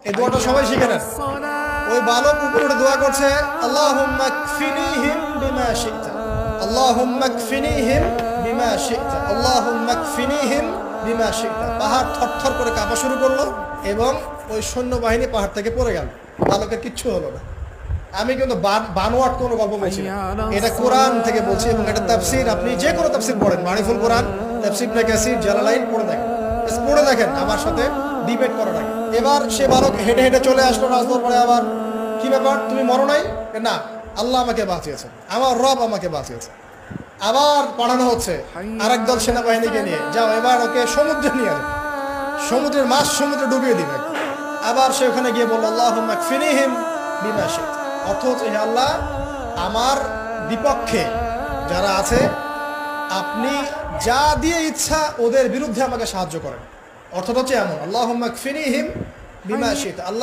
এই দোয়াটা সবাই শিখে নেন। ওই বালক উপরে দোয়া করছে, আল্লাহুম্মা কফিনিহিম বিমা শি'তা, আল্লাহুম্মা কফিনিহিম বিমা শি'তা, আল্লাহুম্মা কফিনিহিম বিমা শি'তা। পাহাড় থরথর করে কাঁপা শুরু করলো এবং ওই সৈন্যবাহিনী পাহাড় থেকে পড়ে গেল। বালকের কিচ্ছু হলো না। আমি কিন্তু বানোয়াট কোনো গল্প বলছি না, এটা কোরআন থেকে বলছি এবং এটা তাফসীর। আপনি যে কোনো তাফসীর পড়েন, মারিফুল কোরআন, তাফসীর ইবনে কাসির, জালালাইন পড়ে দেখেন আমার সাথে ডিবেট করার আগে। এবার সে বালক হেঁটে হেঁটে চলে আসলো রাজদরবারে। আবার কি ব্যাপার, তুমি মরো নাই? না, আল্লাহ আমাকে বাঁচিয়েছে, আমার রব আমাকে বাঁচিয়েছে। আবার পাঠানো হচ্ছে আরেক দল সেনাবাহিনীকে নিয়ে, যাও এবার ওকে সমুদ্রে নিয়ে যাও, সমুদ্রের মাছ সমুদ্রে ডুবিয়ে দিবে। আবার সে ওখানে গিয়ে বলল, আল্লাহুম্মা কফিনিহিম বিমা শি'তা, অর্থ হচ্ছে, হে আল্লাহ, আমার বিপক্ষে যারা আছে আপনি যা দিয়ে ইচ্ছা ওদের বিরুদ্ধে আমাকে সাহায্য করেন। অর্থটা হচ্ছে এমন, আল্লাহুম্মা কফিনিহিম বিমা শি'তা, আল্লাহ